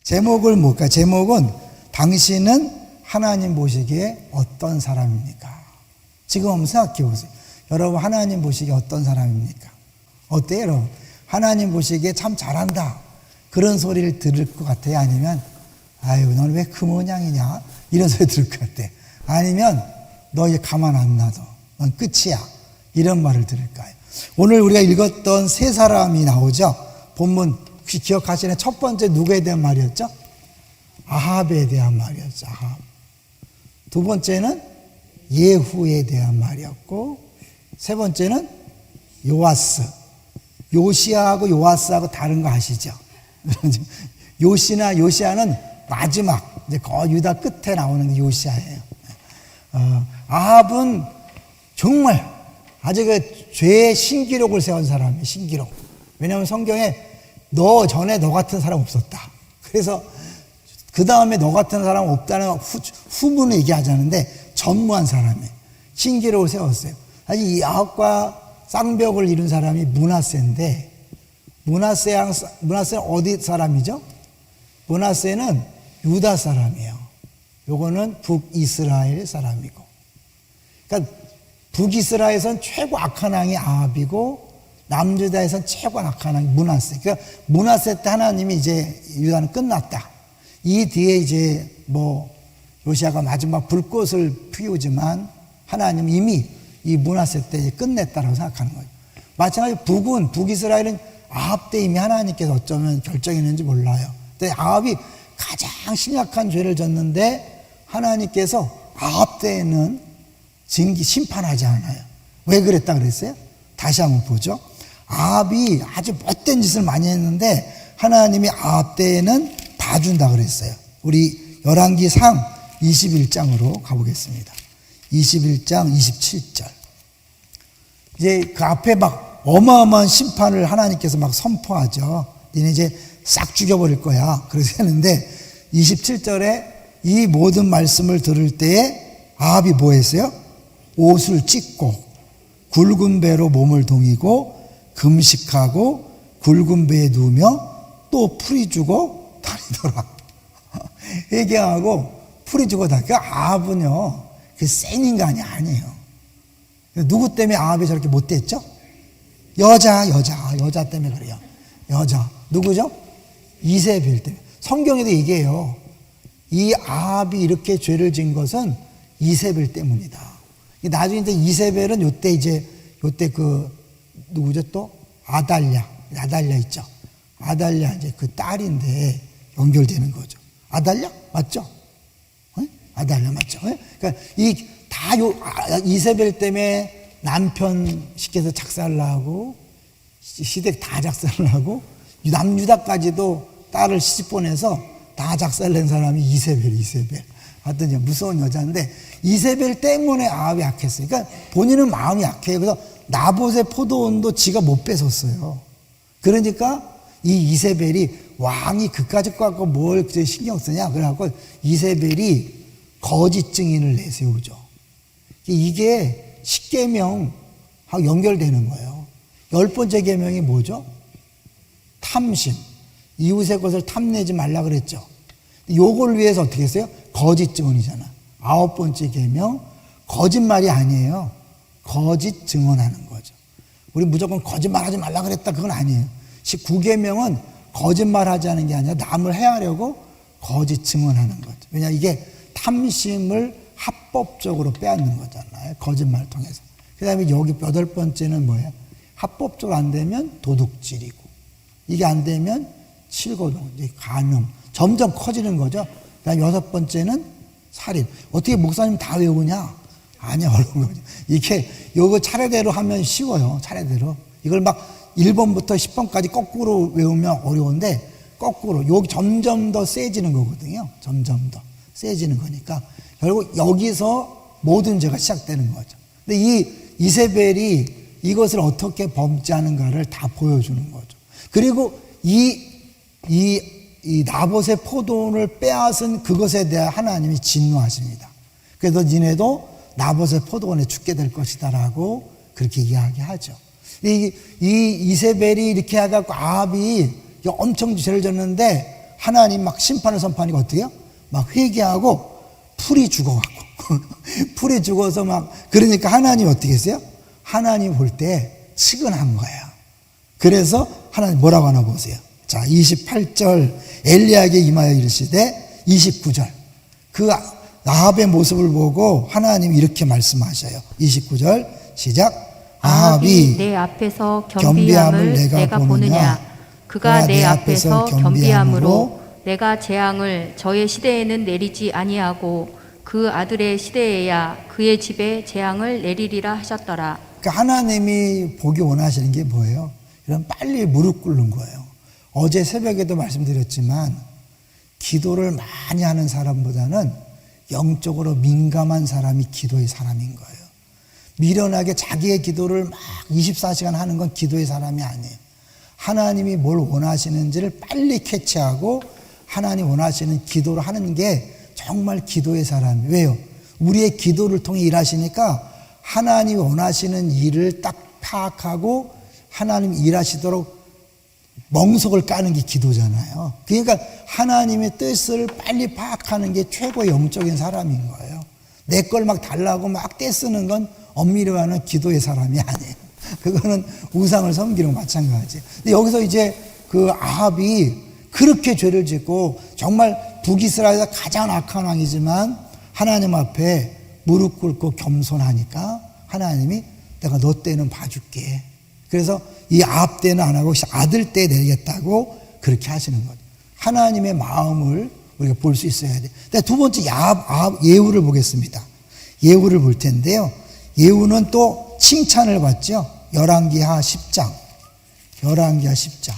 제목을 뭘까? 제목은 당신은 하나님 보시기에 어떤 사람입니까? 지금 한번 생각해 보세요. 여러분, 하나님 보시기에 어떤 사람입니까? 어때요, 여러분? 하나님 보시기에 참 잘한다, 그런 소리를 들을 것 같아요? 아니면 아유, 너는 왜 그 모양이냐, 이런 소리 들을 것 같아요? 아니면 너 이제 가만 안 놔둬, 넌 끝이야, 이런 말을 들을까요? 오늘 우리가 읽었던 세 사람이 나오죠. 본문 혹시 기억하시나요? 첫 번째 누구에 대한 말이었죠? 아합에 대한 말이었죠. 아합. 두 번째는 예후에 대한 말이었고, 세 번째는 요아스. 요시아하고 요아스하고 다른 거 아시죠? 요시아는 마지막, 이제 거의 유다 끝에 나오는 게 요시아예요. 아합은 정말 아주 그 죄의 신기록을 세운 사람이에요. 신기록. 왜냐하면 성경에 너 전에 너 같은 사람 없었다. 그래서 그 다음에 너 같은 사람 없다는 후문을 얘기하지 않는데 전무한 사람이에요. 신기록을 세웠어요. 사실 이 아합과 쌍벽을 이룬 사람이 므낫세인데, 므낫세는 어디 사람이죠? 므낫세는 유다 사람이에요. 요거는 북이스라엘 사람이고. 그러니까 북이스라엘에선 최고 악한 왕이 아합이고, 남유다에선 최고 악한 왕이 므낫세. 그러니까 므낫세 때 하나님이 이제 유다는 끝났다. 이 뒤에 이제 요시아가 마지막 불꽃을 피우지만 하나님 이미 이 므낫세 때 끝냈다라고 생각하는 거예요. 마찬가지로 북이스라엘은 아합 때 이미 하나님께서 어쩌면 결정했는지 몰라요. 근데 아합이 가장 심각한 죄를 졌는데 하나님께서 아합 때에는 심판하지 않아요. 왜 그랬다 그랬어요? 다시 한번 보죠. 아합이 아주 못된 짓을 많이 했는데 하나님이 아합 때에는 봐준다 그랬어요. 우리 열왕기상 21장으로 가보겠습니다. 21장 27절. 이제 그 앞에 막 어마어마한 심판을 하나님께서 막 선포하죠. 니네 이제 싹 죽여버릴 거야. 그래서 했는데 27절에 이 모든 말씀을 들을 때에 아합이 뭐 했어요? 옷을 찢고 굵은 배로 몸을 동이고 금식하고 굵은 배에 누우며 또 풀이 주고 다니더라. 회개하고 풀이 주고 다니고. 그러니까 아합은요, 그 센 인간이 아니에요. 누구 때문에 아합이 저렇게 못됐죠? 여자 때문에 그래요. 여자. 누구죠? 이세벨 때문에. 성경에도 얘기해요. 이 아합이 이렇게 죄를 지은 것은 이세벨 때문이다. 나중에 이제 이세벨은 요때 누구죠 또? 아달랴 있죠. 아달랴 이제 그 딸인데 연결되는 거죠. 아달랴? 맞죠? 아달랴 맞죠? 그러니까 이세벨 때문에 남편 시켜서 작살을 하고, 시댁 다 작살을 하고, 남유다까지도 딸을 시집 보내서 다 작살낸 사람이 이세벨. 하여튼 무서운 여자인데, 이세벨 때문에 아합이 약했어요. 그러니까 본인은 마음이 약해요. 그래서 나봇의 포도원도 지가 못 뺏었어요. 그러니까 이 이세벨이, 왕이 그까짓 거 갖고 뭘 신경 쓰냐? 그래갖고 이세벨이 거짓 증인을 내세우죠. 이게 10계명하고 연결되는 거예요. 10번째 계명이 뭐죠? 탐심. 이웃의 것을 탐내지 말라 그랬죠. 요걸 위해서 어떻게 했어요? 거짓 증언이잖아. 9번째 계명, 거짓말이 아니에요. 거짓 증언하는 거죠. 우리 무조건 거짓말하지 말라 그랬다, 그건 아니에요. 19계명은 거짓말하지 않은 게 아니라 남을 해하려고 거짓 증언하는 거죠. 왜냐, 이게 탐심을 합법적으로 빼앗는 거잖아요. 거짓말 통해서. 그 다음에 여기 8번째는 뭐예요? 합법적으로 안 되면 도둑질이고, 이게 안 되면 칠거동, 간음. 점점 커지는 거죠. 그 다음 6번째는 살인. 어떻게 목사님 다 외우냐? 아니야, 어려운 거죠. 요거 차례대로 하면 쉬워요. 차례대로. 이걸 막 1번부터 10번까지 거꾸로 외우면 어려운데, 거꾸로. 여기 점점 더 세지는 거거든요. 점점 더 세지는 거니까. 결국 여기서 모든 죄가 시작되는 거죠. 근데 이 이세벨이 이것을 어떻게 범죄하는가를 다 보여주는 거죠. 그리고 이 나봇의 포도원을 빼앗은 그것에 대해 하나님이 진노하십니다. 그래서 니네도 나봇의 포도원에 죽게 될 것이다라고 그렇게 이야기하죠. 이 이세벨이 이렇게 해갖고 아합이 엄청 죄를 졌는데 하나님 막 심판을 선포하니까 어떻게 해요? 막 회개하고 풀이 죽어갖고 풀이 죽어서 막 그러니까 하나님이 어떻게 했어요? 하나님 볼 때 측은한 거예요. 그래서 하나님 뭐라고 하나 보세요. 자, 28절 엘리야에게 임하여 이르시되 29절 그 아합의 모습을 보고 하나님이 이렇게 말씀하셔요. 29절 시작. 아합이 내 앞에서 겸비함을 내가 보느냐 그가 내 앞에서 겸비함으로 내가 재앙을 저의 시대에는 내리지 아니하고 그 아들의 시대에야 그의 집에 재앙을 내리리라 하셨더라. 그러니까 하나님이 보기 원하시는 게 뭐예요? 이런 빨리 무릎 꿇는 거예요. 어제 새벽에도 말씀드렸지만 기도를 많이 하는 사람보다는 영적으로 민감한 사람이 기도의 사람인 거예요. 미련하게 자기의 기도를 막 24시간 하는 건 기도의 사람이 아니에요. 하나님이 뭘 원하시는지를 빨리 캐치하고 하나님 원하시는 기도를 하는 게 정말 기도의 사람이에요. 왜요? 우리의 기도를 통해 일하시니까 하나님이 원하시는 일을 딱 파악하고 하나님이 일하시도록 멍석을 까는 게 기도잖아요. 그러니까 하나님의 뜻을 빨리 파악하는 게 최고의 영적인 사람인 거예요. 내 걸 막 달라고 막 떼쓰는 건 엄밀히 하는 기도의 사람이 아니에요. 그거는 우상을 섬기는 거 마찬가지예요. 근데 여기서 이제 그 아합이 그렇게 죄를 짓고 정말 북이스라엘에서 가장 악한 왕이지만 하나님 앞에 무릎 꿇고 겸손하니까 하나님이 내가 너 때는 봐줄게. 그래서 이 아합 때는 안 하고 아들 때 내리겠다고 그렇게 하시는 거죠. 하나님의 마음을 우리가 볼 수 있어야 돼. 두 번째 아합 예후를 보겠습니다. 예후를 볼 텐데요. 예후는 또 칭찬을 받죠. 열왕기하 10장. 열왕기하 10장.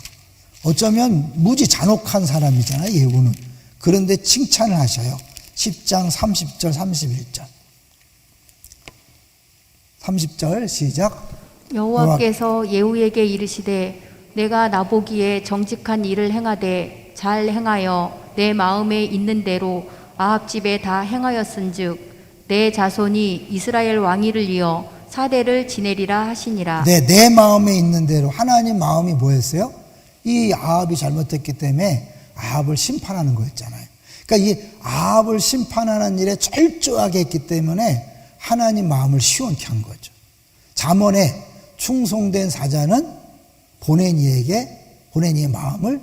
어쩌면 무지 잔혹한 사람이잖아요, 예후는. 그런데 칭찬을 하셔요. 10장 30절, 31절. 30절 시작. 여호와께서 예후에게 이르시되 내가 나보기에 정직한 일을 행하되 잘 행하여 내 마음에 있는 대로 아합 집에 다 행하였은즉 내 자손이 이스라엘 왕위를 이어 사대를 지내리라 하시니라. 네, 내 마음에 있는 대로. 하나님 마음이 뭐였어요? 이 아합이 잘못했기 때문에 아합을 심판하는 거였잖아요. 그러니까 이 아합을 심판하는 일에 철저하게 했기 때문에 하나님 마음을 시원케 한 거죠. 잠언에 충성된 사자는 보내니의 마음을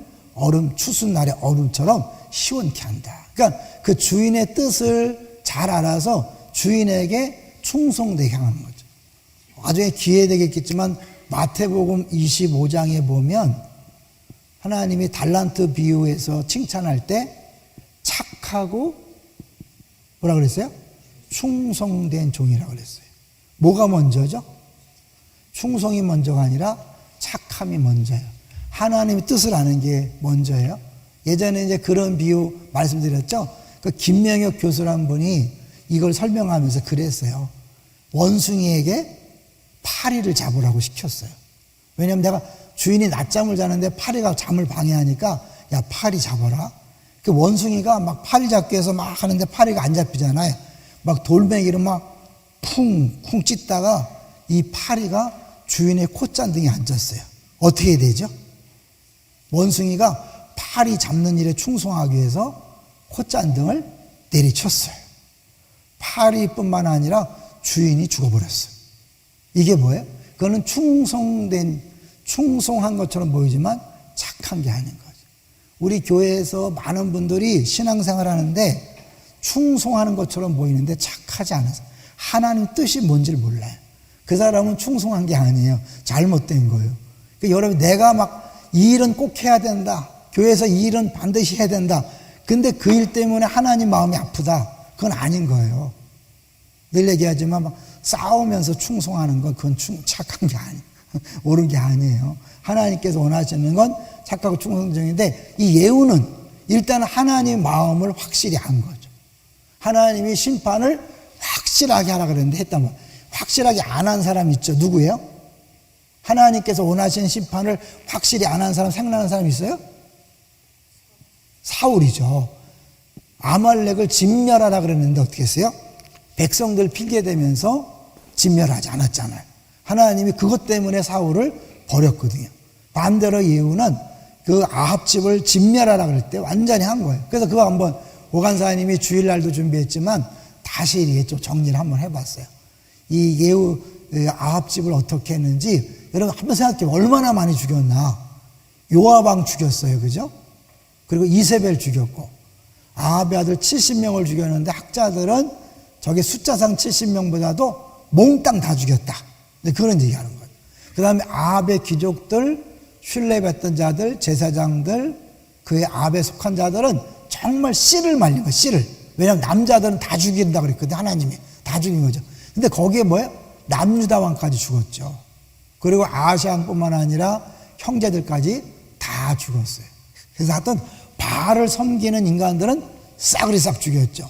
추수날의 얼음처럼 시원케 한다. 그러니까 그 주인의 뜻을 잘 알아서 주인에게 충성되게 하는 거죠. 나중에 기회 되겠지만 마태복음 25장에 보면 하나님이 달란트 비유에서 칭찬할 때 착하고 뭐라 그랬어요? 충성된 종이라고 그랬어요. 뭐가 먼저죠? 충성이 먼저가 아니라 착함이 먼저예요. 하나님의 뜻을 아는 게 먼저예요. 예전에 이제 그런 비유 말씀드렸죠? 그 김명혁 교수라는 분이 이걸 설명하면서 그랬어요. 원숭이에게 파리를 잡으라고 시켰어요. 왜냐하면 내가 주인이 낮잠을 자는데 파리가 잠을 방해하니까 야, 파리 잡아라. 그 원숭이가 막 파리 잡기 위해서 막 하는데 파리가 안 잡히잖아요. 막 돌멩이로 막 쿵쿵 찢다가 이 파리가 주인의 콧잔등에 앉았어요. 어떻게 해야 되죠? 원숭이가 파리 잡는 일에 충성하기 위해서 콧잔등을 내리쳤어요. 파리뿐만 아니라 주인이 죽어버렸어요. 이게 뭐예요? 그거는 충성한 것처럼 보이지만 착한 게 아닌 거죠. 우리 교회에서 많은 분들이 신앙생활 하는데 충성하는 것처럼 보이는데 착하지 않아서 하나님 뜻이 뭔지를 몰라요. 그 사람은 충성한 게 아니에요. 잘못된 거예요. 그러니까 여러분, 내가 막 이 일은 꼭 해야 된다. 교회에서 이 일은 반드시 해야 된다. 근데 그 일 때문에 하나님 마음이 아프다. 그건 아닌 거예요. 늘 얘기하지만 막 싸우면서 충성하는 건 그건 착한 게 아니에요. 옳은 게 아니에요. 하나님께서 원하시는 건 착하고 충성적인데 이 예후는 일단 하나님 마음을 확실히 한 거죠. 하나님이 심판을 확실하게 하라 그랬는데 했단 말이에요. 확실하게 안 한 사람 있죠. 누구예요? 하나님께서 원하시는 심판을 확실히 안 한 사람, 생각나는 사람 있어요? 사울이죠. 아말렉을 진멸하라 그랬는데 어떻게 했어요? 백성들 핑계대면서 진멸하지 않았잖아요. 하나님이 그것 때문에 사울을 버렸거든요. 반대로 예후는 그 아합 집을 진멸하라 그럴 때 완전히 한 거예요. 그래서 그거 한번 오간사님이 주일날도 준비했지만 다시 이렇게 좀 정리를 한번 해봤어요. 이 예후 아합 집을 어떻게 했는지 여러분 한번 생각해보면 얼마나 많이 죽였나. 요아방 죽였어요, 그죠? 그리고 이세벨 죽였고 아합의 아들 70명을 죽였는데 학자들은 저게 숫자상 70명보다도 몽땅 다 죽였다. 그런 얘기하는 거예요. 그 다음에 아합의 귀족들, 신뢰받던 자들, 제사장들, 그의 아합에 속한 자들은 정말 씨를 말린 거예요, 씨를. 왜냐하면 남자들은 다 죽인다 그랬거든요, 하나님이. 다 죽인 거죠. 근데 거기에 뭐예요? 남유다 왕까지 죽었죠. 그리고 아시안뿐만 아니라 형제들까지 다 죽었어요. 그래서 하여튼 바알을 섬기는 인간들은 싸그리 싹 죽였죠.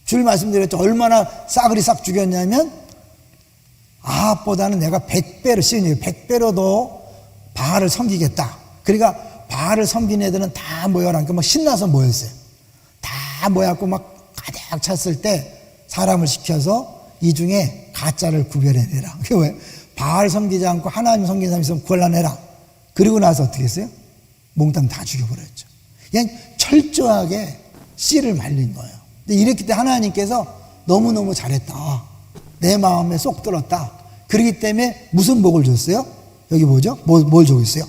줄 말씀드렸죠. 얼마나 싸그리 싹 죽였냐면 아합보다는 내가 100배로 씌우니 100배로 더 바알을 섬기겠다. 그러니까 바알을 섬긴 애들은 다 모여라. 그러니까 막 신나서 모였어요. 다 모여갖고 막 가득 찼을 때 사람을 시켜서 이 중에 가짜를 구별해내라. 그게 왜? 바알 섬기지 않고 하나님 섬기는 사람이 있으면 골라내라. 그리고 나서 어떻게 했어요? 몽땅 다 죽여버렸죠. 그냥 철저하게 씨를 말린 거예요. 근데 이랬기 때문에 하나님께서 너무너무 잘했다. 내 마음에 쏙 들었다. 그렇기 때문에 무슨 복을 줬어요? 여기 뭐죠? 뭘 주고 있어요?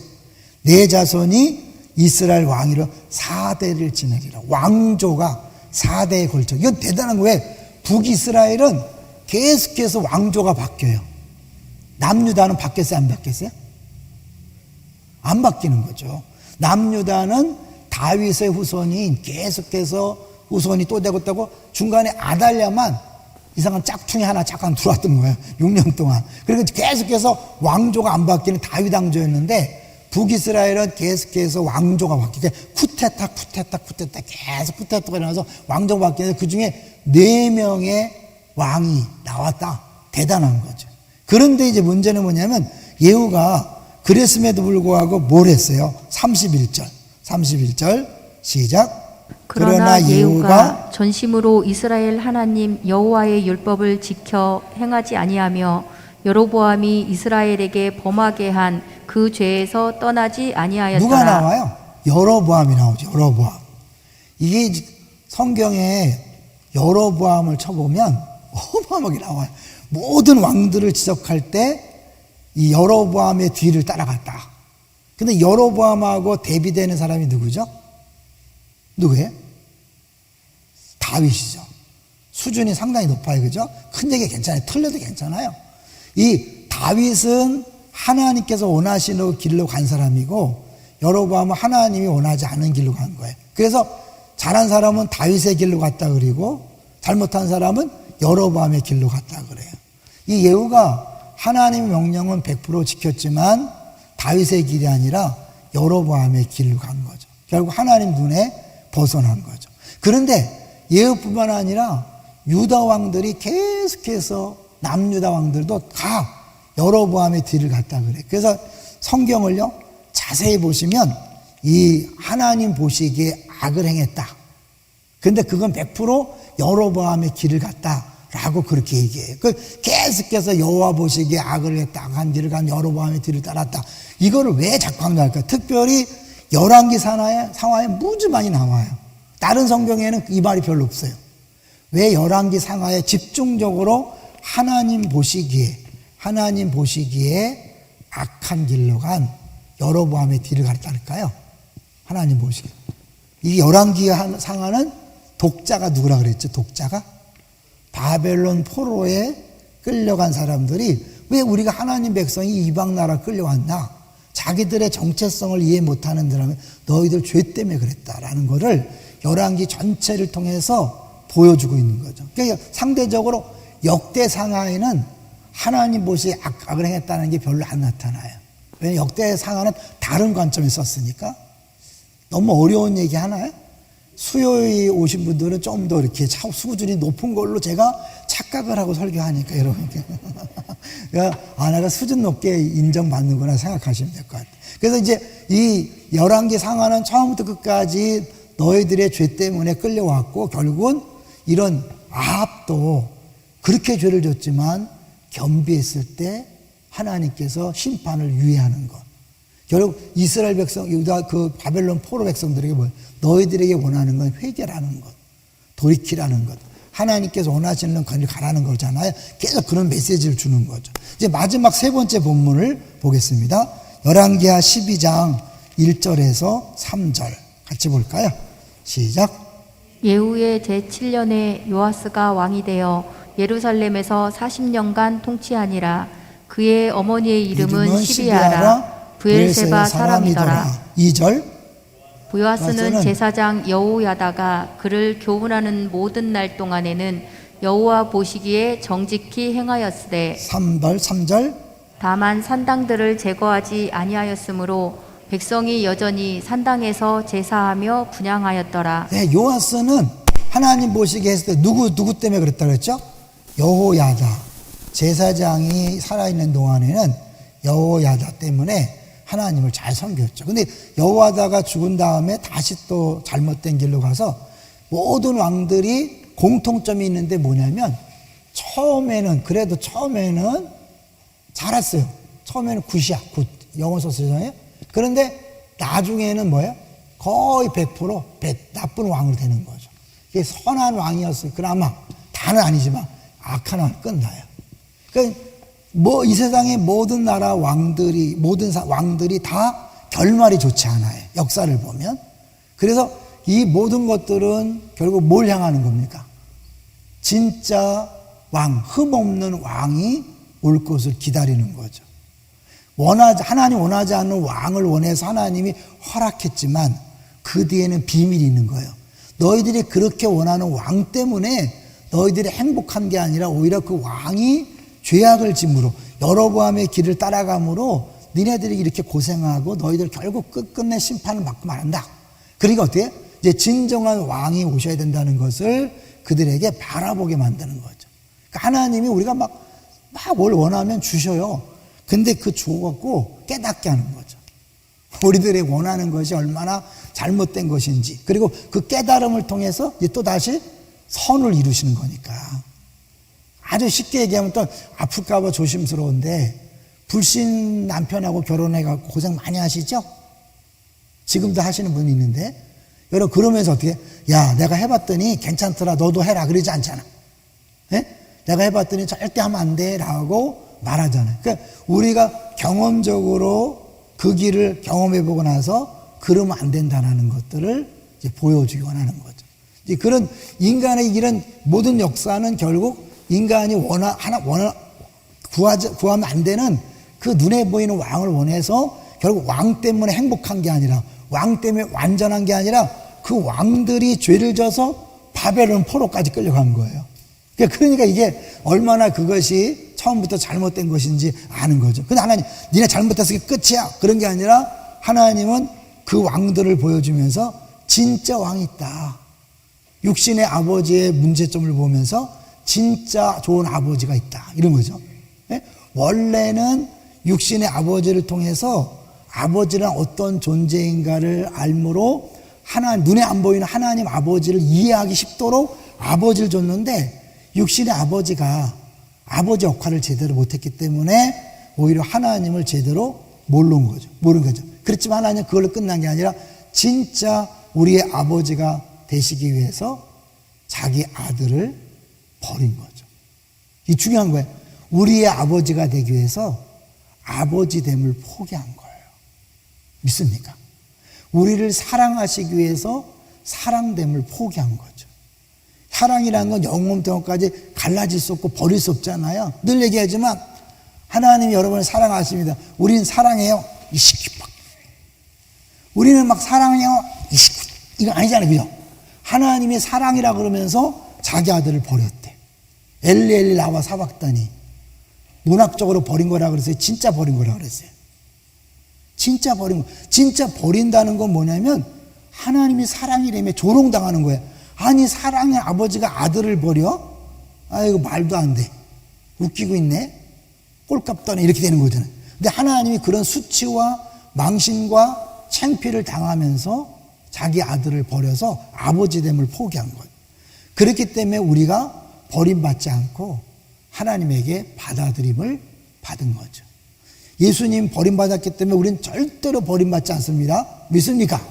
내 자손이 이스라엘 왕위로 4대를 지내리라. 왕조가 4대에 걸쳐. 이건 대단한 거예요. 북이스라엘은 계속해서 왕조가 바뀌어요. 남유다는 바뀌었어요? 안 바뀌었어요? 안 바뀌는 거죠. 남유다는 다윗의 후손이 계속해서 후손이 또 되고 있다고 중간에 아달랴만 이상한 짝퉁이 하나 잠깐 들어왔던 거예요. 6년 동안. 그리고 계속해서 왕조가 안 바뀌는 다윗 왕조였는데 북이스라엘은 계속해서 왕조가 바뀌게 쿠데타 계속 쿠데타가 일어나서 왕조가 바뀌는데 그중에 4명의 왕이 나왔다. 대단한 거죠. 그런데 이제 문제는 뭐냐면 예후가 그랬음에도 불구하고 뭘 했어요? 31절 시작. 그러나 예후가 전심으로 이스라엘 하나님 여호와의 율법을 지켜 행하지 아니하며 여로보암이 이스라엘에게 범하게 한 그 죄에서 떠나지 아니하였더라. 누가 나와요? 여로보암이 나오죠. 여로보암. 이게 성경에 여로보암을 쳐보면 어마어마하게 나와요. 모든 왕들을 지적할 때 이 여로보암의 뒤를 따라갔다. 근데 여로보암하고 대비되는 사람이 누구죠? 누구예요? 다윗이죠. 수준이 상당히 높아요. 그죠? 큰 얘기 괜찮아요. 틀려도 괜찮아요. 이 다윗은 하나님께서 원하시는 길로 간 사람이고 여로보암은 하나님이 원하지 않은 길로 간 거예요. 그래서 잘한 사람은 다윗의 길로 갔다 그리고 잘못한 사람은 여로보암의 길로 갔다 그래요. 이 예후가 하나님의 명령은 100% 지켰지만 다윗의 길이 아니라 여로보암의 길로 간 거죠. 결국 하나님 눈에 벗어난 거죠. 그런데 예후뿐만 아니라 유다 왕들이 계속해서 남유다 왕들도 다 여로보암의 뒤를 갔다 그래요. 그래서 성경을요 자세히 보시면 이 하나님 보시기에 악을 행했다. 그런데 그건 100% 여로보암의 길을 갔다라고 그렇게 얘기해요. 계속해서 여호와 보시기에 악을 했다. 악한 길을 간 여로보암의 뒤를 따랐다. 이거를 왜 자꾸 강조할까요? 특별히 열왕기 상하에 무지 많이 나와요. 다른 성경에는 이 말이 별로 없어요. 왜 열왕기 상하에 집중적으로 하나님 보시기에 악한 길로 간 여로보암의 뒤를 갔다니까요. 하나님 보시기에. 이 열왕기 상하는 독자가 누구라 그랬죠? 독자가? 바벨론 포로에 끌려간 사람들이 왜 우리가 하나님 백성이 이방 나라 끌려왔나? 자기들의 정체성을 이해 못하는 사람은 너희들 죄 때문에 그랬다라는 거를 열왕기 전체를 통해서 보여주고 있는 거죠. 그러니까 상대적으로 역대 상하에는 하나님 보시기에 악을 행했다는 게 별로 안 나타나요. 왜냐하면 역대 상하는 다른 관점에서 썼으니까. 너무 어려운 얘기 하나요? 수요일 오신 분들은 좀 더 이렇게 수준이 높은 걸로 제가 착각을 하고 설교하니까 여러분. 그러니까 내가 수준 높게 인정받는구나 생각하시면 될 것 같아요. 그래서 이제 이 열왕기 상하는 처음부터 끝까지 너희들의 죄 때문에 끌려왔고 결국은 이런 아합도 그렇게 죄를 졌지만 겸비했을 때 하나님께서 심판을 유예하는 것. 결국 이스라엘 백성, 유다 그 바벨론 포로 백성들에게 뭐예요? 너희들에게 원하는 건 회개라는 것, 돌이키라는 것. 하나님께서 원하시는 건 가라는 거잖아요. 계속 그런 메시지를 주는 거죠. 이제 마지막 세 번째 본문을 보겠습니다. 열왕기하 12장 1절에서 3절 같이 볼까요? 시작. 예후의 제7년에 요아스가 왕이 되어 예루살렘에서 40년간 통치하니라. 그의 어머니의 이름은 시비아라 브엘세바 사람이더라. 2절. 요아스는 제사장 여호야다가 그를 교훈하는 모든 날 동안에는 여호와 보시기에 정직히 행하였으되 3절. 다만 산당들을 제거하지 아니하였으므로 백성이 여전히 산당에서 제사하며 분향하였더라. 네, 요아스는 하나님 보시기에 했을 때 누구 때문에 그랬다 그랬죠? 여호야다. 제사장이 살아있는 동안에는 여호야다 때문에 하나님을 잘 섬겼죠. 근데 여호야다가 죽은 다음에 다시 또 잘못된 길로 가서 모든 왕들이 공통점이 있는데 뭐냐면 처음에는 잘했어요. 처음에는 굿이야. 굿. 영어 소스잖아요. 그런데 나중에는 뭐예요? 거의 100% 나쁜 왕으로 되는 거죠. 이게 선한 왕이었어요. 그나마 다는 아니지만 악한 왕 끝나요. 그러니까 이 세상의 모든 나라 왕들이 다 결말이 좋지 않아요. 역사를 보면. 그래서 이 모든 것들은 결국 뭘 향하는 겁니까? 진짜 왕, 흠없는 왕이 올 것을 기다리는 거죠. 하나님 원하지 않는 왕을 원해서 하나님이 허락했지만 그 뒤에는 비밀이 있는 거예요. 너희들이 그렇게 원하는 왕 때문에 너희들이 행복한 게 아니라 오히려 그 왕이 죄악을 짐으로 여로보암의 길을 따라감으로 니네들이 이렇게 고생하고 너희들 결국 끝끝내 심판을 받고 말한다. 그러니까 어떻게? 이제 진정한 왕이 오셔야 된다는 것을 그들에게 바라보게 만드는 거죠. 그러니까 하나님이 우리가 막 뭘 원하면 주셔요. 근데 그 주어갖고 깨닫게 하는 거죠. 우리들이 원하는 것이 얼마나 잘못된 것인지, 그리고 그 깨달음을 통해서 이제 또 다시 선을 이루시는 거니까. 아주 쉽게 얘기하면 또 아플까봐 조심스러운데, 불신 남편하고 결혼해갖고 고생 많이 하시죠? 지금도 하시는 분이 있는데, 여러분 그러면서 어떻게, 야, 내가 해봤더니 괜찮더라, 너도 해라, 그러지 않잖아. 예? 내가 해봤더니 절대 하면 안 돼, 라고 말하잖아요. 그러니까 우리가 경험적으로 그 길을 경험해보고 나서 그러면 안 된다는 것들을 이제 보여주기 원하는 거죠. 이제 그런 인간의 이런 모든 역사는 결국 인간이 구하면 안 되는 그 눈에 보이는 왕을 원해서 결국 왕 때문에 행복한 게 아니라, 왕 때문에 완전한 게 아니라 그 왕들이 죄를 져서 바벨론 포로까지 끌려간 거예요. 그러니까 이게 얼마나 그것이 처음부터 잘못된 것인지 아는 거죠. 근데 하나님, 니네 잘못해서 끝이야. 그런 게 아니라 하나님은 그 왕들을 보여주면서 진짜 왕이 있다. 육신의 아버지의 문제점을 보면서 진짜 좋은 아버지가 있다. 이런 거죠. 예? 원래는 육신의 아버지를 통해서 아버지는 어떤 존재인가를 알므로 눈에 안 보이는 하나님 아버지를 이해하기 쉽도록 아버지를 줬는데, 육신의 아버지가 아버지 역할을 제대로 못했기 때문에 오히려 하나님을 제대로 모르는 거죠. 그렇지만 하나님은 그걸로 끝난 게 아니라 진짜 우리의 아버지가 되시기 위해서 자기 아들을 버린 거죠. 이 중요한 거예요. 우리의 아버지가 되기 위해서 아버지됨을 포기한 거예요. 믿습니까? 우리를 사랑하시기 위해서 사랑됨을 포기한 거죠. 사랑이라는 건 영원토록까지 갈라질 수 없고 버릴 수 없잖아요. 늘 얘기하지만 하나님이 여러분을 사랑하십니다. 우리는 사랑해요. 우리는 막 사랑해요. 이거 아니잖아요. 그죠? 하나님이 사랑이라 그러면서 자기 아들을 버렸대. 엘리 나와 사박다니. 문학적으로 버린 거라 그랬어요. 진짜 버린 거라 그랬어요. 진짜 버린다는 건 뭐냐면 하나님이 사랑이라며 조롱당하는 거예요. 아니, 사랑의 아버지가 아들을 버려? 아이고, 말도 안 돼. 웃기고 있네. 꼴값도 안 해. 이렇게 되는 거잖아요. 근데 하나님이 그런 수치와 망신과 창피를 당하면서 자기 아들을 버려서 아버지됨을 포기한 거예요. 그렇기 때문에 우리가 버림받지 않고 하나님에게 받아들임을 받은 거죠. 예수님 버림받았기 때문에 우리는 절대로 버림받지 않습니다. 믿습니까?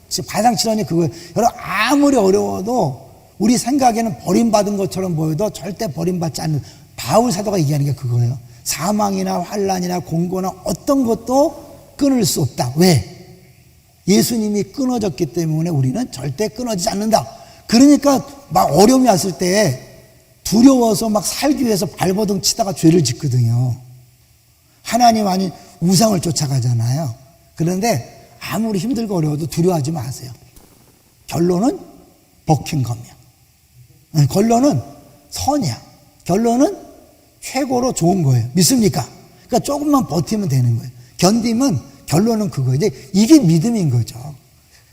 지금 가장 치러니 그거예요. 여러분, 아무리 어려워도 우리 생각에는 버림받은 것처럼 보여도 절대 버림받지 않는, 바울 사도가 얘기하는 게 그거예요. 사망이나 환난이나 공고나 어떤 것도 끊을 수 없다. 왜? 예수님이 끊어졌기 때문에 우리는 절대 끊어지지 않는다. 그러니까 막 어려움이 왔을 때 두려워서 막 살기 위해서 발버둥 치다가 죄를 짓거든요. 하나님 아닌 우상을 쫓아가잖아요. 그런데 아무리 힘들고 어려워도 두려워하지 마세요. 결론은 버킹엄이야. 결론은 선이야. 결론은 최고로 좋은 거예요. 믿습니까? 그러니까 조금만 버티면 되는 거예요. 견디면 결론은 그거예요. 이제 이게 믿음인 거죠.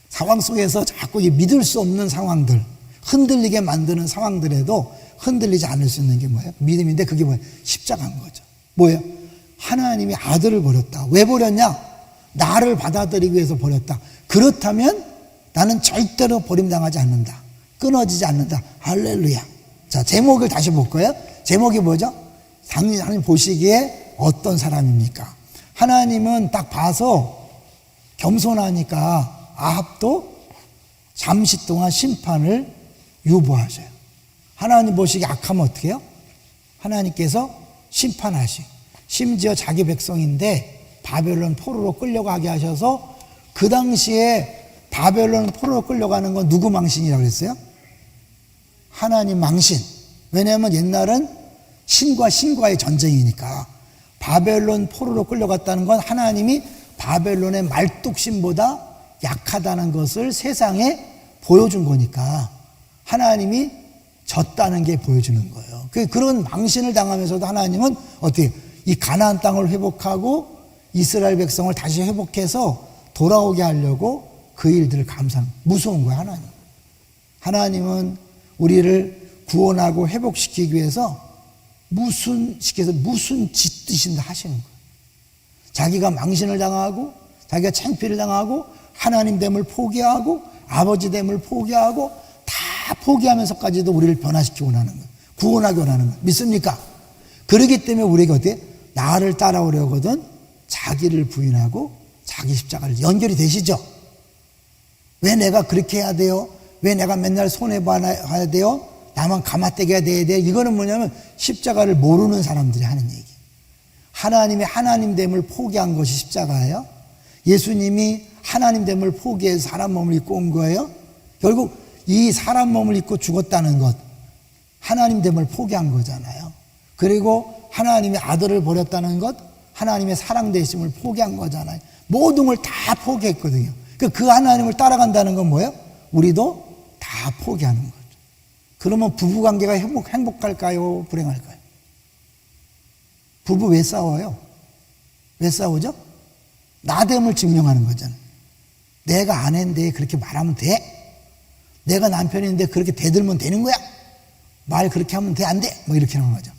상황 속에서 자꾸 믿을 수 없는 상황들, 흔들리게 만드는 상황들에도 흔들리지 않을 수 있는 게 뭐예요? 믿음인데 그게 뭐예요? 십자가인 거죠. 뭐예요? 하나님이 아들을 버렸다. 왜 버렸냐? 나를 받아들이기 위해서 버렸다. 그렇다면 나는 절대로 버림당하지 않는다. 끊어지지 않는다. 할렐루야. 자, 제목을 다시 볼 거예요. 제목이 뭐죠? 하나님 보시기에 어떤 사람입니까? 하나님은 딱 봐서 겸손하니까 아합도 잠시 동안 심판을 유보하셔요. 하나님 보시기에 악하면 어떻게 해요? 하나님께서 심판하시. 심지어 자기 백성인데 바벨론 포로로 끌려가게 하셔서 그 당시에 바벨론 포로로 끌려가는 건 누구 망신이라고 그랬어요? 하나님 망신. 왜냐하면 옛날은 신과 신과의 전쟁이니까 바벨론 포로로 끌려갔다는 건 하나님이 바벨론의 말뚝신보다 약하다는 것을 세상에 보여준 거니까 하나님이 졌다는 게 보여주는 거예요. 그런 망신을 당하면서도 하나님은 어떻게 이 가나안 땅을 회복하고 이스라엘 백성을 다시 회복해서 돌아오게 하려고 그 일들을 감사하는, 무서운 거예요. 하나님은 우리를 구원하고 회복시키기 위해서 무슨 짓듯이 하시는 거예요. 자기가 망신을 당하고 자기가 창피를 당하고 하나님 됨을 포기하고 아버지 됨을 포기하고 다 포기하면서까지도 우리를 변화시키고 원하는 거예요. 구원하기 원하는 거예요. 믿습니까? 그렇기 때문에 우리가 어떻게 나를 따라오려거든 자기를 부인하고 자기 십자가를, 연결이 되시죠? 왜 내가 그렇게 해야 돼요? 왜 내가 맨날 손해봐야 돼요? 나만 가마떼기가 돼야 돼요? 이거는 뭐냐면 십자가를 모르는 사람들이 하는 얘기. 하나님의 하나님됨을 포기한 것이 십자가예요. 예수님이 하나님됨을 포기해서 사람 몸을 입고 온 거예요. 결국 이 사람 몸을 입고 죽었다는 것, 하나님됨을 포기한 거잖아요. 그리고 하나님의 아들을 버렸다는 것, 하나님의 사랑되심을 포기한 거잖아요. 모든 걸 다 포기했거든요. 그 하나님을 따라간다는 건 뭐예요? 우리도 다 포기하는 거죠. 그러면 부부관계가 행복할까요? 불행할까요? 부부 왜 싸워요? 왜 싸우죠? 나됨을 증명하는 거잖아요. 내가 아내인데 그렇게 말하면 돼? 내가 남편인데 그렇게 대들면 되는 거야? 말 그렇게 하면 돼? 안 돼? 뭐 이렇게 하는 거죠.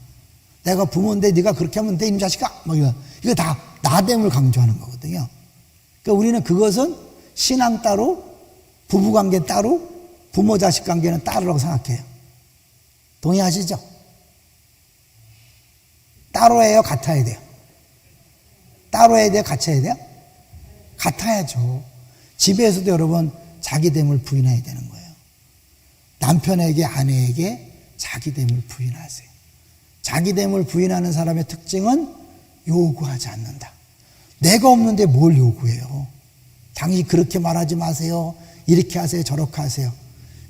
내가 부모인데 네가 그렇게 하면 돼? 이 자식아? 뭐 이거 다 나됨을 강조하는 거거든요. 그러니까 우리는 그것은 신앙 따로, 부부관계 따로, 부모 자식 관계는 따로라고 생각해요. 동의하시죠? 따로 해요? 같아야 돼요? 따로 해야 돼요? 같이 해야 돼요? 같아야죠. 집에서도 여러분 자기됨을 부인해야 되는 거예요. 남편에게, 아내에게 자기됨을 부인하세요. 자기됨을 부인하는 사람의 특징은 요구하지 않는다. 내가 없는데 뭘 요구해요? 당신 그렇게 말하지 마세요. 이렇게 하세요. 저렇게 하세요.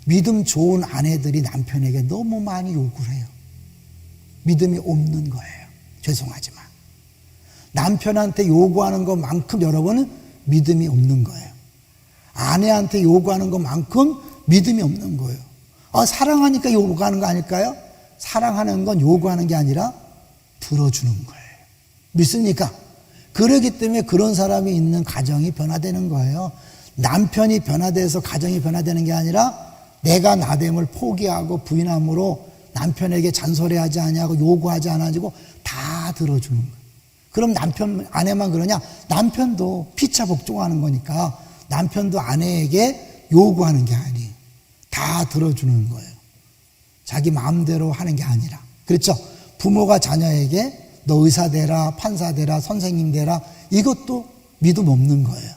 믿음 좋은 아내들이 남편에게 너무 많이 요구를 해요. 믿음이 없는 거예요. 죄송하지만. 남편한테 요구하는 것만큼 여러분은 믿음이 없는 거예요. 아내한테 요구하는 것만큼 믿음이 없는 거예요. 사랑하니까 요구하는 거 아닐까요? 사랑하는 건 요구하는 게 아니라 들어주는 거예요. 믿습니까? 그렇기 때문에 그런 사람이 있는 가정이 변화되는 거예요. 남편이 변화돼서 가정이 변화되는 게 아니라 내가 나됨을 포기하고 부인함으로 남편에게 잔소리하지 않냐고 요구하지 않아지고 다 들어주는 거예요. 그럼 아내만 그러냐? 남편도 피차 복종하는 거니까 남편도 아내에게 요구하는 게 아니에요. 다 들어주는 거예요. 자기 마음대로 하는 게 아니라. 그렇죠? 부모가 자녀에게 너 의사 되라, 판사 되라, 선생님 되라, 이것도 믿음 없는 거예요.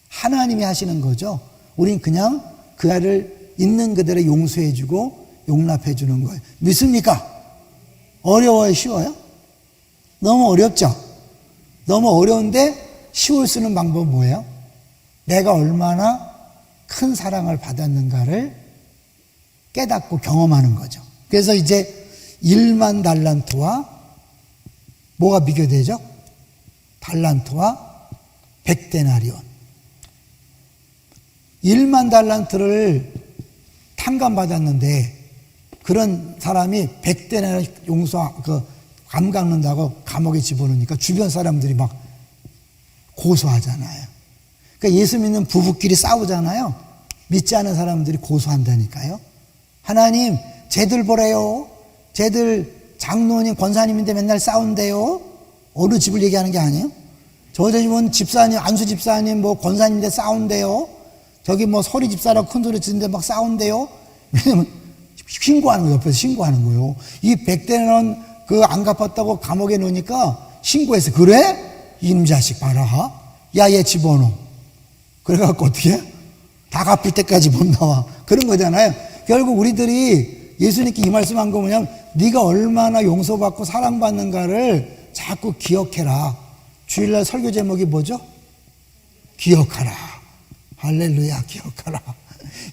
하나님이 하시는 거죠. 우린 그냥 그 아이를 있는 그대로 용서해주고 용납해주는 거예요. 믿습니까? 어려워요? 쉬워요? 너무 어렵죠? 너무 어려운데 쉬울 수 있는 방법은 뭐예요? 내가 얼마나 큰 사랑을 받았는가를 깨닫고 경험하는 거죠. 그래서 이제 1만 달란트와 뭐가 비교되죠? 달란트와 100데나리온. 1만 달란트를 탕감받았는데 그런 사람이 100데나리온 용서 감 깎는다고 감옥에 집어넣으니까 주변 사람들이 막 고소하잖아요. 그러니까 예수 믿는 부부끼리 싸우잖아요. 믿지 않은 사람들이 고소한다니까요. 하나님, 쟤들 보래요. 쟤들 장로님, 권사님인데 맨날 싸운대요. 어느 집을 얘기하는 게 아니에요. 저 집은 집사님, 안수 집사님, 뭐 권사님인데 싸운대요. 저기 뭐 서리 집사라고 큰 소리 치는데 막 싸운대요. 왜냐면 신고하는 거예요. 옆에서 신고하는 거예요. 이 100대는 그 안 갚았다고 감옥에 넣으니까 신고해서, 그래? 이놈 자식 봐라. 야, 얘 집어넣어. 그래갖고 어떻게 해? 다 갚을 때까지 못 나와. 그런 거잖아요. 결국 우리들이 예수님께 이 말씀한 거 뭐냐면, 네가 얼마나 용서받고 사랑받는가를 자꾸 기억해라. 주일날 설교 제목이 뭐죠? 기억하라. 할렐루야, 기억하라.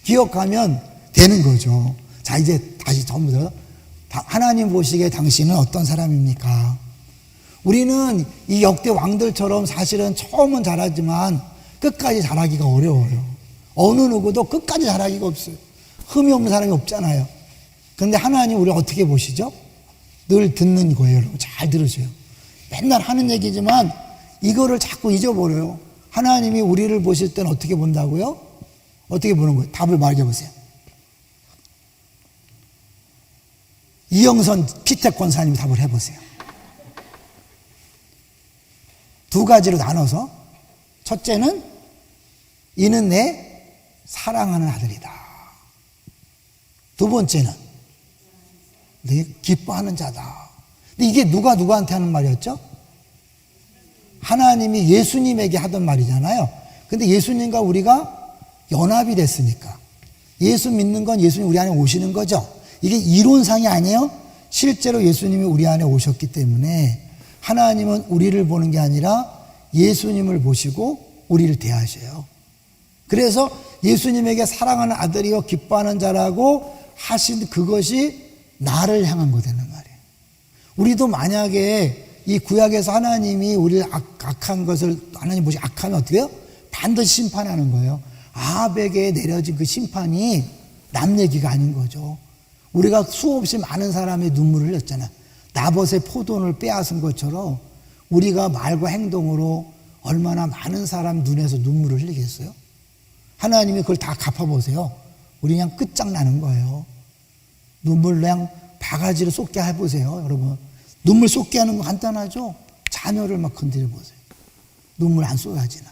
기억하면 되는 거죠. 자, 이제 다시 전부 다 하나님 보시기에 당신은 어떤 사람입니까? 우리는 이 역대 왕들처럼 사실은 처음은 잘하지만 끝까지 잘하기가 어려워요. 어느 누구도 끝까지 잘하기가 없어요. 흠이 없는 사람이 없잖아요. 그런데 하나님 우리 어떻게 보시죠? 늘 듣는 거예요. 여러분 잘 들으세요. 맨날 하는 얘기지만 이거를 자꾸 잊어버려요. 하나님이 우리를 보실 때는 어떻게 본다고요? 어떻게 보는 거예요? 답을 말해보세요. 이영선 피택 권사님 답을 해보세요. 두 가지로 나눠서, 첫째는 이는 내 사랑하는 아들이다. 두 번째는 내 기뻐하는 자다. 근데 이게 누가 누구한테 하는 말이었죠? 하나님이 예수님에게 하던 말이잖아요. 근데 예수님과 우리가 연합이 됐으니까, 예수 믿는 건 예수님 우리 안에 오시는 거죠. 이게 이론상이 아니에요. 실제로 예수님이 우리 안에 오셨기 때문에 하나님은 우리를 보는 게 아니라 예수님을 보시고 우리를 대하셔요. 그래서 예수님에게 사랑하는 아들이요 기뻐하는 자라고 하신 그것이 나를 향한 거 되는 말이에요. 우리도 만약에 이 구약에서 하나님이 우리를 악한 것을 하나님 보시 악하면 어떻게 해요? 반드시 심판하는 거예요. 아합에게 내려진 그 심판이 남 얘기가 아닌 거죠. 우리가 수없이 많은 사람의 눈물을 흘렸잖아요. 나봇의 포도원을 빼앗은 것처럼 우리가 말과 행동으로 얼마나 많은 사람 눈에서 눈물을 흘리겠어요? 하나님이 그걸 다 갚아보세요. 우리 그냥 끝장나는 거예요. 눈물 그냥 바가지로 쏟게 해보세요. 여러분 눈물 쏟게 하는 거 간단하죠? 자녀를 막 건드려 보세요. 눈물 안 쏟아지나.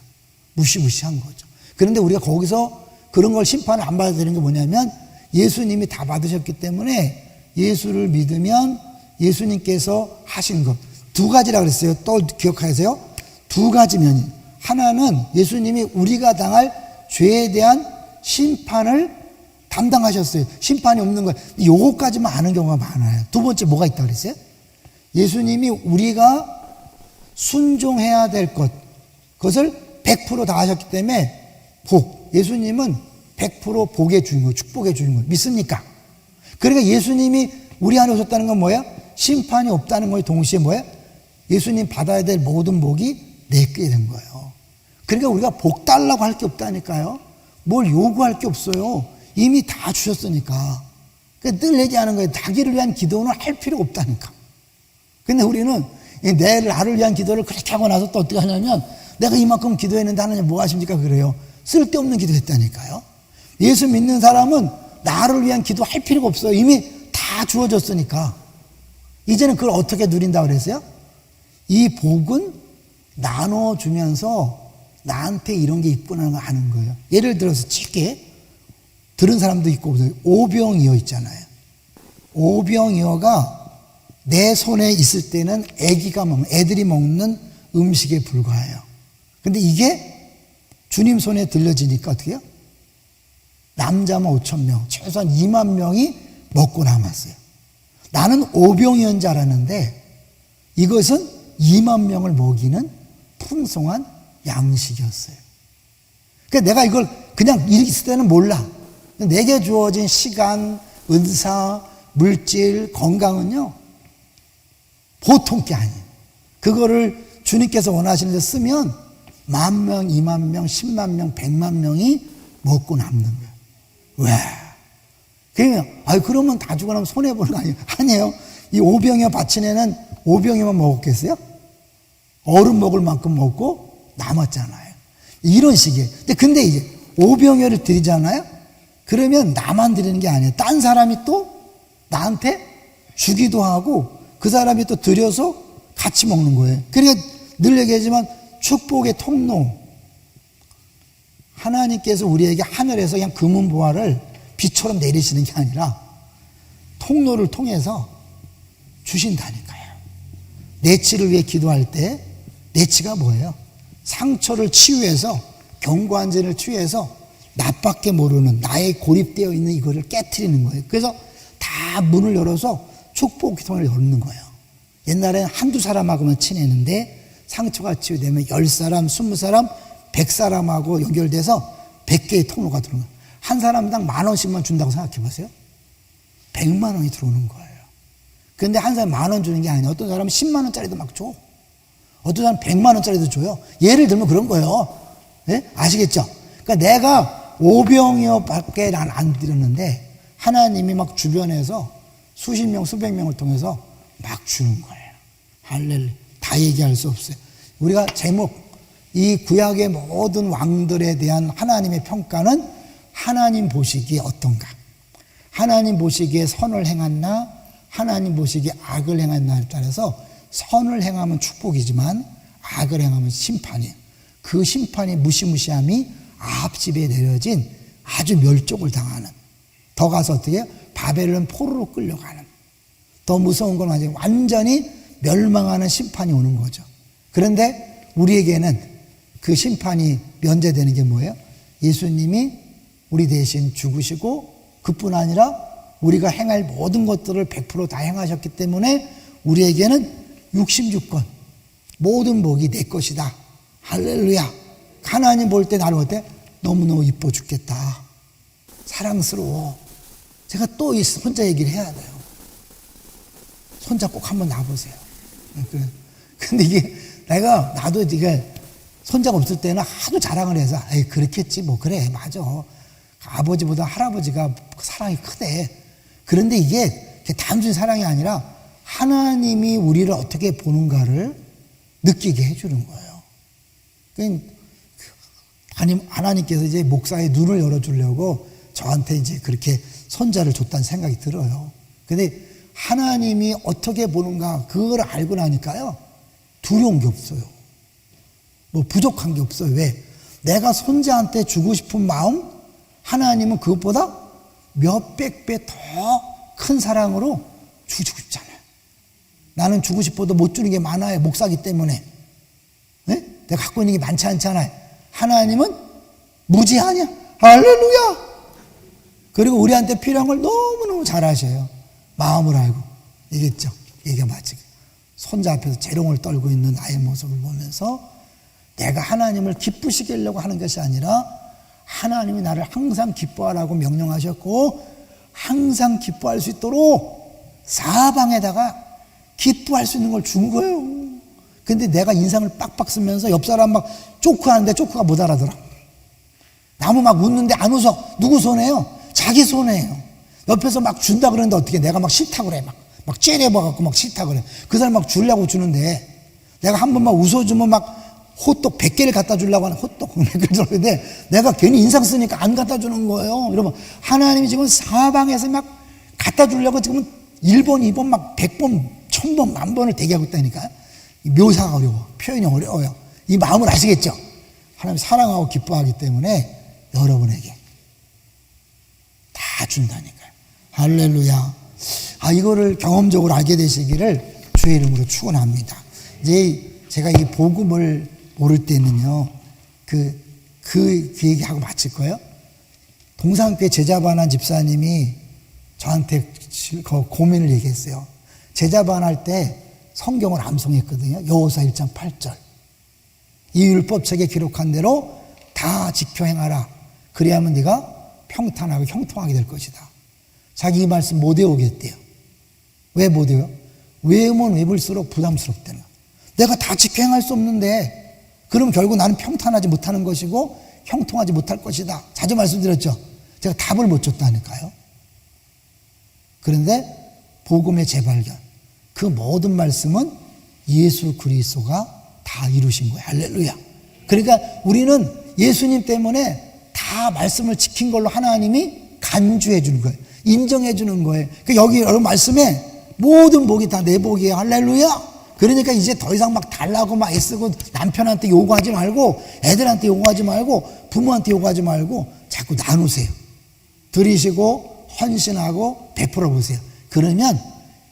무시무시한 거죠. 그런데 우리가 거기서 그런 걸 심판을 안 받아야 되는 게 뭐냐면, 예수님이 다 받으셨기 때문에 예수를 믿으면 예수님께서 하신 것 두 가지라 그랬어요. 또 기억하세요. 두 가지 면이, 하나는 예수님이 우리가 당할 죄에 대한 심판을 담당하셨어요. 심판이 없는 거예요. 요거까지만 아는 경우가 많아요. 두 번째 뭐가 있다고 그랬어요? 예수님이 우리가 순종해야 될 것, 그것을 100% 다 하셨기 때문에 복, 예수님은 100% 복의 주인공, 축복의 주인공. 믿습니까? 그러니까 예수님이 우리 안에 오셨다는 건 뭐야? 심판이 없다는 거에 동시에 뭐야? 예수님 받아야 될 모든 복이 내게 된 거예요. 그러니까 우리가 복 달라고 할 게 없다니까요. 뭘 요구할 게 없어요. 이미 다 주셨으니까. 그러니까 늘 얘기하는 거예요. 자기를 위한 기도는 할 필요가 없다니까. 근데 우리는 나를 위한 기도를 그렇게 하고 나서 또 어떻게 하냐면, 내가 이만큼 기도했는데 하나님 뭐 하십니까? 그래요. 쓸데없는 기도 했다니까요. 예수 믿는 사람은 나를 위한 기도 할 필요가 없어요. 이미 다 주어졌으니까. 이제는 그걸 어떻게 누린다고 그랬어요? 이 복은 나눠주면서 나한테 이런 게 있구나 하는 걸 아는 거예요. 예를 들어서 쉽게 들은 사람도 있고, 오병이어 있잖아요. 오병이어가 내 손에 있을 때는 애들이 먹는 음식에 불과해요. 근데 이게 주님 손에 들려지니까 어떻게 해요? 남자만 5,000명, 최소한 2만 명이 먹고 남았어요. 나는 오병이었는 줄 알았는데 이것은 2만 명을 먹이는 풍성한 양식이었어요. 그러니까 내가 이걸 그냥 있을 때는 몰라. 내게 주어진 시간, 은사, 물질, 건강은요 보통 게 아니에요. 그거를 주님께서 원하시는 데 쓰면 10,000명, 20,000명, 10만 명, 100만 명이 먹고 남는 거예요. 왜? 그러면 다 주고 나면 손해보는 거 아니에요? 아니에요. 이 오병이어 바친 애는 오병이어만 먹었겠어요? 어른 먹을 만큼 먹고 남았잖아요. 이런 식이에요. 근데 이제 오병이어를 드리잖아요? 그러면 나만 드리는 게 아니에요. 딴 사람이 또 나한테 주기도 하고 그 사람이 또 드려서 같이 먹는 거예요. 그러니까 늘 얘기하지만 축복의 통로. 하나님께서 우리에게 하늘에서 그냥 금은보화를 비처럼 내리시는 게 아니라 통로를 통해서 주신다니까요. 내치를 위해 기도할 때 내치가 뭐예요? 상처를 치유해서 경관제를 치유해서 나밖에 모르는 나의 고립되어 있는 이거를 깨트리는 거예요. 그래서 다 문을 열어서 축복통을 열는 거예요. 옛날에는 한두 사람하고만 친했는데 상처가 치유되면 10사람, 20사람, 100사람하고 연결돼서 100개의 통로가 들어오는 거예요. 한 사람당 10,000원씩만 준다고 생각해 보세요. 100만 원이 들어오는 거예요. 그런데 한 사람 10,000원 주는 게 아니에요. 어떤 사람은 10만 원짜리도 막 줘. 어떤 사람은 100만 원짜리도 줘요. 예를 들면 그런 거예요. 네? 아시겠죠? 그러니까 내가 오병이어밖에 난 안 드렸는데 하나님이 막 주변에서 수십 명, 수백 명을 통해서 막 주는 거예요. 할렐루야. 다 얘기할 수 없어요. 우리가 제목, 이 구약의 모든 왕들에 대한 하나님의 평가는 하나님 보시기에 어떤가? 하나님 보시기에 선을 행했나? 하나님 보시기에 악을 행했나에 따라서 선을 행하면 축복이지만 악을 행하면 심판이에요. 그 심판의 무시무시함이 아합 집에 내려진 아주 멸종을 당하는, 더 가서 어떻게 해요? 바벨론 포로로 끌려가는, 더 무서운 건 완전히 멸망하는 심판이 오는 거죠. 그런데 우리에게는 그 심판이 면제되는 게 뭐예요? 예수님이 우리 대신 죽으시고 그뿐 아니라 우리가 행할 모든 것들을 100% 다 행하셨기 때문에 우리에게는 66권 모든 복이 내 것이다. 할렐루야. 하나님 볼 때 나를 볼 때 너무너무 이뻐 죽겠다. 사랑스러워. 제가 또 혼자 얘기를 해야 돼요. 손자 꼭 한번 놔보세요. 근데 이게 나도 이게 손자가 없을 때는 하도 자랑을 해서 에이 그렇겠지 뭐 그래 맞아. 아버지보다 할아버지가 사랑이 크대. 그런데 이게 단순히 사랑이 아니라 하나님이 우리를 어떻게 보는가를 느끼게 해주는 거예요. 하나님께서 이제 목사의 눈을 열어주려고 저한테 이제 그렇게 손자를 줬다는 생각이 들어요. 근데 하나님이 어떻게 보는가 그걸 알고 나니까요 두려운 게 없어요. 뭐 부족한 게 없어요. 왜? 내가 손자한테 주고 싶은 마음 하나님은 그것보다 몇백 배 더 큰 사랑으로 주고 싶잖아요. 나는 주고 싶어도 못 주는 게 많아요. 목사기 때문에. 네? 내가 갖고 있는 게 많지 않잖아요. 하나님은 무지하냐? 할렐루야! 그리고 우리한테 필요한 걸 너무너무 잘 아셔요. 마음을 알고. 이겠죠? 이게 마치 손자 앞에서 재롱을 떨고 있는 나의 모습을 보면서 내가 하나님을 기쁘시게 하려고 하는 것이 아니라 하나님이 나를 항상 기뻐하라고 명령하셨고 항상 기뻐할 수 있도록 사방에다가 기뻐할 수 있는 걸 준 거예요. 근데 내가 인상을 빡빡 쓰면서 옆 사람 막 쪼크하는데 쪼크가 못 알아들어. 나무 막 웃는데 안 웃어. 누구 손해요? 자기 손해예요. 옆에서 막 준다 그러는데 어떻게 내가 막 싫다 그래. 막 째려봐갖고 막 싫다 그래. 그 사람 막 주려고 주는데 내가 한 번만 웃어주면 막 호떡 100개를 갖다 주려고 하는 호떡 100개를 주는데 내가 괜히 인상 쓰니까 안 갖다 주는 거예요. 여러분 하나님이 지금 사방에서 막 갖다 주려고 지금 1번, 2번 막 100번, 1000번, 10,000번을 대기하고 있다니까. 묘사가 어려워. 표현이 어려워요. 이 마음을 아시겠죠? 하나님 사랑하고 기뻐하기 때문에 여러분에게 다 준다니까요. 할렐루야. 이거를 경험적으로 알게 되시기를 주의 이름으로 축원합니다. 이제 제가 이 복음을 모를 때는요, 그 얘기하고 마칠 거예요. 동산교회 제자반한 집사님이 저한테 고민을 얘기했어요. 제자반할 때 성경을 암송했거든요. 여호수아 1장 8절. 이 율법책에 기록한 대로 다 지켜 행하라. 그래야만 네가 평탄하고 형통하게 될 것이다. 자기 이 말씀 못 외우겠대요. 왜 못 외워? 외우면 외울수록 부담스럽다는 거야. 내가 다 지켜 행할 수 없는데 그럼 결국 나는 평탄하지 못하는 것이고 형통하지 못할 것이다. 자주 말씀드렸죠. 제가 답을 못 줬다니까요. 그런데 복음의 재발견, 그 모든 말씀은 예수 그리스도가 다 이루신 거예요. 할렐루야. 그러니까 우리는 예수님 때문에 다 말씀을 지킨 걸로 하나님이 간주해 주는 거예요. 인정해 주는 거예요. 그러니까 여기 여러분 말씀에 모든 복이 다 내 복이에요. 할렐루야. 그러니까 이제 더 이상 막 달라고 막 애쓰고 남편한테 요구하지 말고 애들한테 요구하지 말고 부모한테 요구하지 말고 자꾸 나누세요. 드리시고 헌신하고 베풀어 보세요. 그러면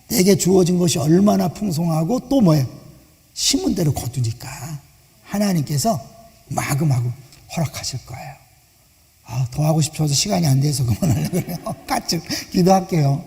내게 주어진 것이 얼마나 풍성하고 또 뭐예요? 심은 대로 거두니까 하나님께서 마구마구 허락하실 거예요. 더 하고 싶어서 시간이 안 돼서 그만하려고 그래요. 까쭉 기도할게요.